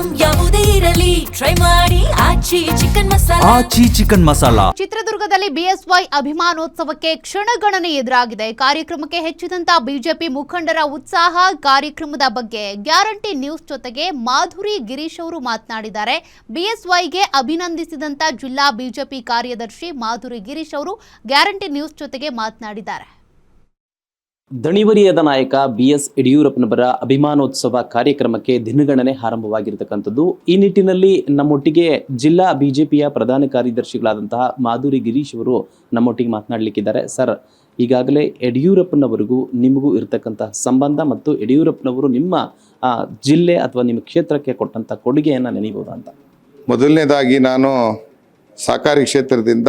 Item ಯಾವುದೇ ಇರಲಿ try ಮಾಡಿ ಆಚಿ ಚಿಕನ್ ಮಸಾಲಾ. ಚಿತ್ರದುರ್ಗದಲ್ಲಿ ಬಿಎಸ್ವೈ ಅಭಿಮಾನೋತ್ಸವಕ್ಕೆ ಕ್ಷಣಗಣನೆ ಎದುರಾಗಿದೆ. ಕಾರ್ಯಕ್ರಮಕ್ಕೆ ಹೆಚ್ಚಿದಂತ ಬಿಜೆಪಿ ಮುಖಂಡರ ಉತ್ಸಾಹ. ಕಾರ್ಯಕ್ರಮದ ಬಗ್ಗೆ ಗ್ಯಾರಂಟಿ ನ್ಯೂಸ್ ಜೊತೆಗೆ ಮಾಧುರಿ ಗಿರೀಶ್ ಅವರು ಮಾತನಾಡಿದ್ದಾರೆ. ಬಿಎಸ್ವೈಗೆ ಅಭಿನಂದಿಸಿದಂತ ಜಿಲ್ಲಾ ಬಿಜೆಪಿ ಕಾರ್ಯದರ್ಶಿ ಮಾಧುರಿ ಗಿರೀಶ್ ಅವರು ಗ್ಯಾರಂಟಿ ನ್ಯೂಸ್ ಜೊತೆಗೆ ಮಾತನಾಡಿದ್ದಾರೆ. ದಣಿವರಿಯದ ನಾಯಕ BS ಯಡಿಯೂರಪ್ಪನವರ ಅಭಿಮಾನೋತ್ಸವ ಕಾರ್ಯಕ್ರಮಕ್ಕೆ ದಿನಗಣನೆ ಆರಂಭವಾಗಿರತಕ್ಕಂಥದ್ದು. ಈ ನಿಟ್ಟಿನಲ್ಲಿ ನಮ್ಮೊಟ್ಟಿಗೆ ಜಿಲ್ಲಾ ಬಿಜೆಪಿಯ ಪ್ರಧಾನ ಕಾರ್ಯದರ್ಶಿಗಳಾದಂತಹ ಮಾಧುರಿ ಗಿರೀಶ್ ಅವರು ನಮ್ಮೊಟ್ಟಿಗೆ ಮಾತನಾಡಲಿಕ್ಕಿದ್ದಾರೆ. ಸರ್, ಈಗಾಗಲೇ ಯಡಿಯೂರಪ್ಪನವರಿಗೂ ನಿಮಗೂ ಇರತಕ್ಕಂತಹ ಸಂಬಂಧ ಮತ್ತು ಯಡಿಯೂರಪ್ಪನವರು ನಿಮ್ಮ ಜಿಲ್ಲೆ ಅಥವಾ ನಿಮ್ಮ ಕ್ಷೇತ್ರಕ್ಕೆ ಕೊಟ್ಟಂಥ ಕೊಡುಗೆಯನ್ನು ನೆನೆಯಬಹುದಾ ಅಂತ. ಮೊದಲನೇದಾಗಿ ನಾನು ಸಹಕಾರಿ ಕ್ಷೇತ್ರದಿಂದ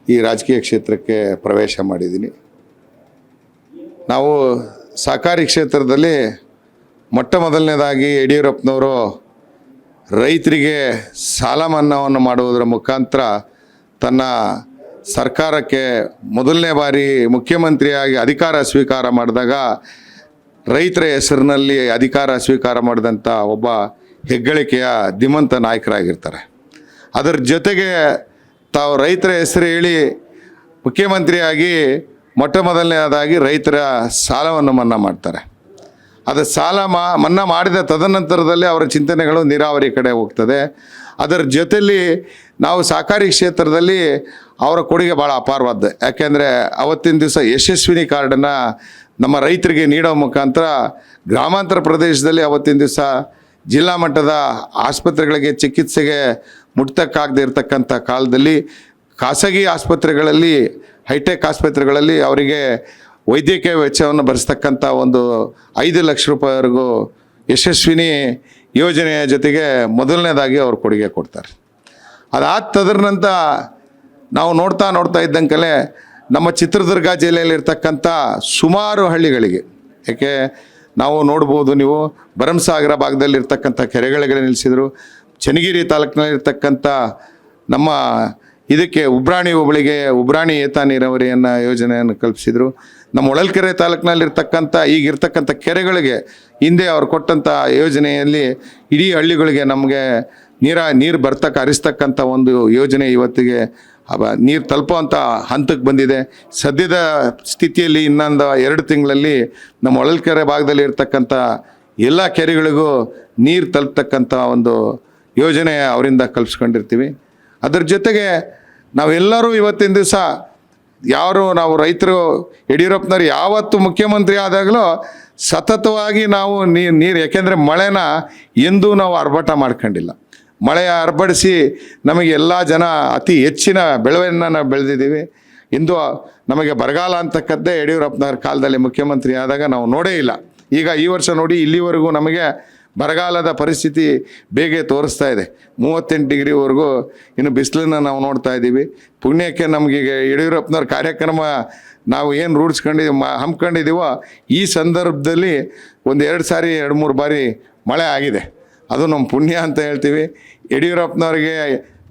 ಈ ರಾಜಕೀಯ ಕ್ಷೇತ್ರಕ್ಕೆ ಪ್ರವೇಶ ಮಾಡಿದ್ದೀನಿ. ನಾವು ಸಹಕಾರಿ ಕ್ಷೇತ್ರದಲ್ಲಿ ಮೊದಲನೇದಾಗಿ ಯಡಿಯೂರಪ್ಪನವರು ರೈತರಿಗೆ ಸಾಲ ಮನ್ನಾವನ್ನು ಮಾಡುವುದರ ಮುಖಾಂತರ ತನ್ನ ಸರ್ಕಾರಕ್ಕೆ ಮೊದಲನೇ ಬಾರಿ ಮುಖ್ಯಮಂತ್ರಿಯಾಗಿ ಅಧಿಕಾರ ಸ್ವೀಕಾರ ಮಾಡಿದಾಗ ರೈತರ ಹೆಸರಿನಲ್ಲಿ ಅಧಿಕಾರ ಸ್ವೀಕಾರ ಮಾಡಿದಂಥ ಒಬ್ಬ ಹೆಗ್ಗಳಿಕೆಯ ಧೀಮಂತ ನಾಯಕರಾಗಿರ್ತಾರೆ. ಅದರ ಜೊತೆಗೆ ತಾವು ರೈತರ ಹೆಸರು ಹೇಳಿ ಮುಖ್ಯಮಂತ್ರಿಯಾಗಿ ಮೊದಲನೇದಾಗಿ ರೈತರ ಸಾಲವನ್ನು ಮನ್ನಾ ಮಾಡ್ತಾರೆ. ಅದು ಸಾಲ ಮನ್ನಾ ಮಾಡಿದ ತದನಂತರದಲ್ಲಿ ಅವರ ಚಿಂತನೆಗಳು ನೀರಾವರಿ ಕಡೆ ಹೋಗ್ತದೆ. ಅದರ ಜೊತೆಯಲ್ಲಿ ನಾವು ಸಹಕಾರಿ ಕ್ಷೇತ್ರದಲ್ಲಿ ಅವರ ಕೊಡುಗೆ ಭಾಳ ಅಪಾರವಾದ್ದು. ಯಾಕೆಂದರೆ ಅವತ್ತಿನ ದಿವಸ ಯಶಸ್ವಿನಿ ಕಾರ್ಡನ್ನು ನಮ್ಮ ರೈತರಿಗೆ ನೀಡೋ ಮುಖಾಂತರ ಗ್ರಾಮಾಂತರ ಪ್ರದೇಶದಲ್ಲಿ ಅವತ್ತಿನ ದಿವಸ ಜಿಲ್ಲಾ ಮಟ್ಟದ ಆಸ್ಪತ್ರೆಗಳಿಗೆ ಚಿಕಿತ್ಸೆಗೆ ಮುಟ್ತಕ್ಕಾಗದೇ ಇರತಕ್ಕಂಥ ಕಾಲದಲ್ಲಿ ಖಾಸಗಿ ಆಸ್ಪತ್ರೆಗಳಲ್ಲಿ ಹೈಟೆಕ್ ಆಸ್ಪತ್ರೆಗಳಲ್ಲಿ ಅವರಿಗೆ ವೈದ್ಯಕೀಯ ವೆಚ್ಚವನ್ನು ಭರಿಸ್ತಕ್ಕಂಥ ಒಂದು 5 ಲಕ್ಷ ರೂಪಾಯಿವರೆಗೂ ಯಶಸ್ವಿನಿ ಯೋಜನೆಯ ಜೊತೆಗೆ ಮೊದಲನೇದಾಗಿ ಅವರು ಕೊಡುಗೆ ಕೊಡ್ತಾರೆ. ಅದಾದ ತದನಂತರ ನಾವು ನೋಡ್ತಾ ಇದ್ದಂಕಲೇ ನಮ್ಮ ಚಿತ್ರದುರ್ಗ ಜಿಲ್ಲೆಯಲ್ಲಿರ್ತಕ್ಕಂಥ ಸುಮಾರು ಹಳ್ಳಿಗಳಿಗೆ, ಯಾಕೆ ನಾವು ನೋಡ್ಬೋದು, ನೀವು ಭರಮಸಾಗರ ಭಾಗದಲ್ಲಿರ್ತಕ್ಕಂಥ ಕೆರೆಗಳಿಗೆ ನಿಲ್ಲಿಸಿದರು. ಚನ್ನಗಿರಿ ತಾಲೂಕಿನಲ್ಲಿರ್ತಕ್ಕಂಥ ನಮ್ಮ ಇದಕ್ಕೆ ಉಬ್ರಾಣಿ ಹೋಬಳಿಗೆ ಉಬ್ರಾಣಿ ಏತ ನೀರಾವರಿಯನ್ನು ಯೋಜನೆಯನ್ನು ಕಲ್ಪಿಸಿದರು. ನಮ್ಮ ಹೊಳಲ್ಕೆರೆ ತಾಲೂಕಿನಲ್ಲಿರ್ತಕ್ಕಂಥ ಈಗಿರ್ತಕ್ಕಂಥ ಕೆರೆಗಳಿಗೆ ಹಿಂದೆ ಅವ್ರು ಕೊಟ್ಟಂಥ ಯೋಜನೆಯಲ್ಲಿ ಇಡೀ ಹಳ್ಳಿಗಳಿಗೆ ನಮಗೆ ನೀರು ಹರಿಸ್ತಕ್ಕಂಥ ಒಂದು ಯೋಜನೆ ಇವತ್ತಿಗೆ ನೀರು ತಲುಪುವಂಥ ಹಂತಕ್ಕೆ ಬಂದಿದೆ. ಸದ್ಯದ ಸ್ಥಿತಿಯಲ್ಲಿ ಇನ್ನೊಂದು 2 ತಿಂಗಳಲ್ಲಿ ನಮ್ಮ ಹೊಳಲ್ಕೆರೆ ಭಾಗದಲ್ಲಿ ಇರ್ತಕ್ಕಂಥ ಎಲ್ಲ ಕೆರೆಗಳಿಗೂ ನೀರು ತಲುಪತಕ್ಕಂಥ ಒಂದು ಯೋಜನೆ ಅವರಿಂದ ಕಲ್ಪಿಸ್ಕೊಂಡಿರ್ತೀವಿ. ಅದರ ಜೊತೆಗೆ ನಾವೆಲ್ಲರೂ ಇವತ್ತಿನ ದಿವಸ ನಾವು ರೈತರು ಯಡಿಯೂರಪ್ಪನವ್ರು ಯಾವತ್ತು ಮುಖ್ಯಮಂತ್ರಿ ಆದಾಗಲೂ ಸತತವಾಗಿ ನಾವು ನೀರು ಯಾಕೆಂದರೆ ಮಳೆನ ಎಂದೂ ನಾವು ಆರ್ಭಟ ಮಾಡ್ಕೊಂಡಿಲ್ಲ. ಮಳೆ ಅರ್ಬಡಿಸಿ ನಮಗೆ ಎಲ್ಲ ಜನ ಅತಿ ಹೆಚ್ಚಿನ ಬೆಳೆಯನ್ನು ನಾವು ಬೆಳೆದಿದ್ದೀವಿ. ಇಂದು ನಮಗೆ ಬರಗಾಲ ಅಂತಕ್ಕದ್ದೇ ಯಡಿಯೂರಪ್ಪನವ್ರ ಕಾಲದಲ್ಲಿ ಮುಖ್ಯಮಂತ್ರಿ ಆದಾಗ ನಾವು ನೋಡೇ ಇಲ್ಲ. ಈಗ ಈ ವರ್ಷ ನೋಡಿ ಇಲ್ಲಿವರೆಗೂ ನಮಗೆ ಬರಗಾಲದ ಪರಿಸ್ಥಿತಿ ಬೇಗ ತೋರಿಸ್ತಾ ಇದೆ. 38 ಡಿಗ್ರಿವರೆಗೂ ಇನ್ನು ಬಿಸಿಲನ್ನು ನಾವು ನೋಡ್ತಾ ಇದ್ದೀವಿ. ಪುಣ್ಯಕ್ಕೆ ನಮಗೀಗ ಯಡಿಯೂರಪ್ಪನವ್ರ ಕಾರ್ಯಕ್ರಮ ನಾವು ಏನು ಹಮ್ಮಿಕೊಂಡಿದ್ದೀವೋ ಈ ಸಂದರ್ಭದಲ್ಲಿ 2-3 ಬಾರಿ ಮಳೆ ಆಗಿದೆ. ಅದು ನಮ್ಮ ಪುಣ್ಯ ಅಂತ ಹೇಳ್ತೀವಿ. ಯಡಿಯೂರಪ್ಪನವ್ರಿಗೆ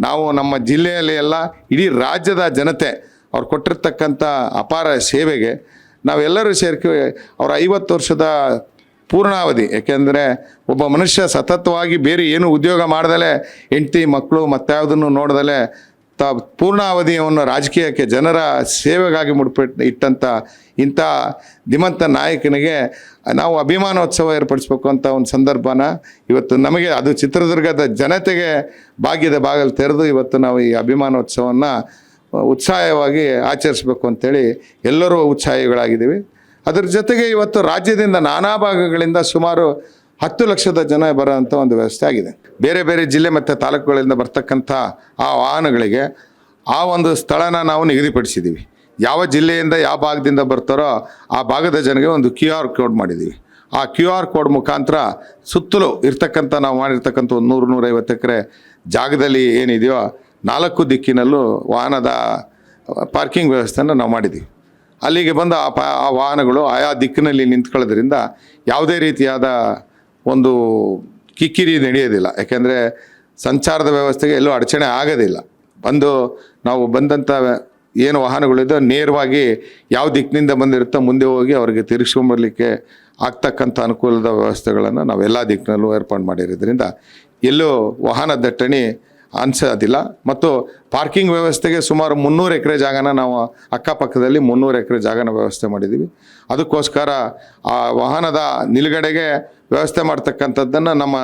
ನಾವು ನಮ್ಮ ಜಿಲ್ಲೆಯಲ್ಲಿ ಎಲ್ಲ ಇಡೀ ರಾಜ್ಯದ ಜನತೆ ಅವ್ರು ಕೊಟ್ಟಿರ್ತಕ್ಕಂಥ ಅಪಾರ ಸೇವೆಗೆ ನಾವೆಲ್ಲರೂ ಸೇರ್ತೀವಿ. ಅವರ 50 ವರ್ಷದ ಪೂರ್ಣಾವಧಿ, ಯಾಕೆಂದರೆ ಒಬ್ಬ ಮನುಷ್ಯ ಸತತವಾಗಿ ಬೇರೆ ಏನು ಉದ್ಯೋಗ ಮಾಡ್ದಲೇ ಹೆಂಡತಿ ಮಕ್ಕಳು ಮತ್ತಾವುದನ್ನು ನೋಡ್ದಲೇ ಪೂರ್ಣಾವಧಿಯನ್ನು ರಾಜಕೀಯಕ್ಕೆ ಜನರ ಸೇವೆಗಾಗಿ ಇಟ್ಟಂಥ ಇಂಥ ಧೀಮಂತ ನಾಯಕನಿಗೆ ನಾವು ಅಭಿಮಾನೋತ್ಸವ ಏರ್ಪಡಿಸ್ಬೇಕು ಅಂತ ಒಂದು ಸಂದರ್ಭನ ಇವತ್ತು ನಮಗೆ ಅದು ಚಿತ್ರದುರ್ಗದ ಜನತೆಗೆ ಭಾಗ್ಯದ ಬಾಗಿಲು ತೆರೆದು ಇವತ್ತು ನಾವು ಈ ಅಭಿಮಾನೋತ್ಸವವನ್ನು ಉತ್ಸಾಹವಾಗಿ ಆಚರಿಸ್ಬೇಕು ಅಂಥೇಳಿ ಎಲ್ಲರೂ ಉತ್ಸಾಹಿಗಳಾಗಿದ್ದೀವಿ. ಅದರ ಜೊತೆಗೆ ಇವತ್ತು ರಾಜ್ಯದಿಂದ ನಾನಾ ಭಾಗಗಳಿಂದ ಸುಮಾರು 10 ಲಕ್ಷದ ಜನ ಬರೋಂಥ ಒಂದು ವ್ಯವಸ್ಥೆ ಆಗಿದೆ. ಬೇರೆ ಬೇರೆ ಜಿಲ್ಲೆ ಮತ್ತು ತಾಲೂಕುಗಳಿಂದ ಬರ್ತಕ್ಕಂಥ ಆ ವಾಹನಗಳಿಗೆ ಆ ಒಂದು ಸ್ಥಳನ ನಾವು ನಿಗದಿಪಡಿಸಿದ್ದೀವಿ. ಯಾವ ಜಿಲ್ಲೆಯಿಂದ ಯಾವ ಭಾಗದಿಂದ ಬರ್ತಾರೋ ಆ ಭಾಗದ ಜನರಿಗೆ ಒಂದು QR ಕೋಡ್ ಮಾಡಿದ್ದೀವಿ. ಆ QR ಕೋಡ್ ಮುಖಾಂತರ ಸುತ್ತಲೂ ಇರ್ತಕ್ಕಂಥ ನಾವು ಮಾಡಿರ್ತಕ್ಕಂಥ 100-150 ಎಕರೆ ಜಾಗದಲ್ಲಿ ಏನಿದೆಯೋ 4 ದಿಕ್ಕಿನಲ್ಲೂ ವಾಹನದ ಪಾರ್ಕಿಂಗ್ ವ್ಯವಸ್ಥೆಯನ್ನು ನಾವು ಮಾಡಿದ್ದೀವಿ. ಅಲ್ಲಿಗೆ ಬಂದ ಆ ವಾಹನಗಳು ಆಯಾ ದಿಕ್ಕಿನಲ್ಲಿ ನಿಂತ್ಕೊಳ್ಳೋದ್ರಿಂದ ಯಾವುದೇ ರೀತಿಯಾದ ಒಂದು ಕಿಕ್ಕಿರಿ ನಡೆಯೋದಿಲ್ಲ. ಯಾಕೆಂದರೆ ಸಂಚಾರದ ವ್ಯವಸ್ಥೆಗೆ ಎಲ್ಲೂ ಅಡಚಣೆ ಆಗೋದಿಲ್ಲ. ನಾವು ಬಂದಂಥ ಏನು ವಾಹನಗಳಿದ್ದೋ ನೇರವಾಗಿ ಯಾವ ದಿಕ್ಕಿನಿಂದ ಬಂದಿರುತ್ತೋ ಮುಂದೆ ಹೋಗಿ ಅವರಿಗೆ ತಿರುಗಿಸ್ಕೊಂಬರ್ಲಿಕ್ಕೆ ಆಗ್ತಕ್ಕಂಥ ಅನುಕೂಲದ ವ್ಯವಸ್ಥೆಗಳನ್ನು ನಾವೆಲ್ಲ ದಿಕ್ಕಿನಲ್ಲೂ ಏರ್ಪಾಡು ಮಾಡಿರೋದ್ರಿಂದ ಎಲ್ಲೂ ವಾಹನ ದಟ್ಟಣೆ ಅನಿಸೋದಿಲ್ಲ. ಮತ್ತು ಪಾರ್ಕಿಂಗ್ ವ್ಯವಸ್ಥೆಗೆ ಸುಮಾರು 300 ಎಕರೆ ಜಾಗನ ನಾವು ಅಕ್ಕಪಕ್ಕದಲ್ಲಿ 300 ಎಕರೆ ಜಾಗನ ವ್ಯವಸ್ಥೆ ಮಾಡಿದ್ದೀವಿ. ಅದಕ್ಕೋಸ್ಕರ ಆ ವಾಹನದ ನಿಲುಗಡೆಗೆ ವ್ಯವಸ್ಥೆ ಮಾಡ್ತಕ್ಕಂಥದ್ದನ್ನು ನಮ್ಮ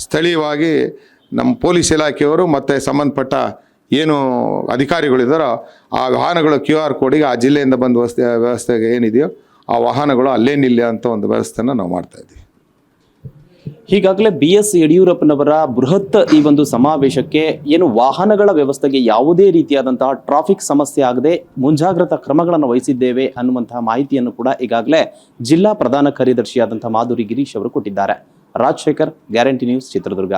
ಸ್ಥಳೀಯವಾಗಿ ನಮ್ಮ ಪೊಲೀಸ್ ಇಲಾಖೆಯವರು ಮತ್ತು ಸಂಬಂಧಪಟ್ಟ ಏನು ಅಧಿಕಾರಿಗಳಿದ್ದಾರೋ ಆ ವಾಹನಗಳು QR ಕೋಡಿಗೆ ಆ ಜಿಲ್ಲೆಯಿಂದ ಬಂದ ವ್ಯವಸ್ಥೆಗೆ ಏನಿದೆಯೋ ಆ ವಾಹನಗಳು ಅಲ್ಲೇ ನಿಲ್ಲ ಅಂತ ಒಂದು ವ್ಯವಸ್ಥೆನ ನಾವು ಮಾಡ್ತಾ ಇದ್ದೀವಿ. ಹೀಗಾಗಲೇ BS ಯಡಿಯೂರಪ್ಪನವರ ಬೃಹತ್ ಈ ಒಂದು ಸಮಾವೇಶಕ್ಕೆ ಏನು ವಾಹನಗಳ ವ್ಯವಸ್ಥೆಗೆ ಯಾವುದೇ ರೀತಿಯಾದಂತಹ ಟ್ರಾಫಿಕ್ ಸಮಸ್ಯೆ ಆಗದೆ ಮುಂಜಾಗ್ರತಾ ಕ್ರಮಗಳನ್ನು ವಹಿಸಿದ್ದೇವೆ ಅನ್ನುವಂತಹ ಮಾಹಿತಿಯನ್ನು ಕೂಡ ಈಗಾಗಲೇ ಜಿಲ್ಲಾ ಪ್ರಧಾನ ಕಾರ್ಯದರ್ಶಿಯಾದಂತಹ ಮಾಧುರಿ ಗಿರೀಶ್ ಅವರು ಕೊಟ್ಟಿದ್ದಾರೆ. Rajashekar, guarantee news, Chitradurga.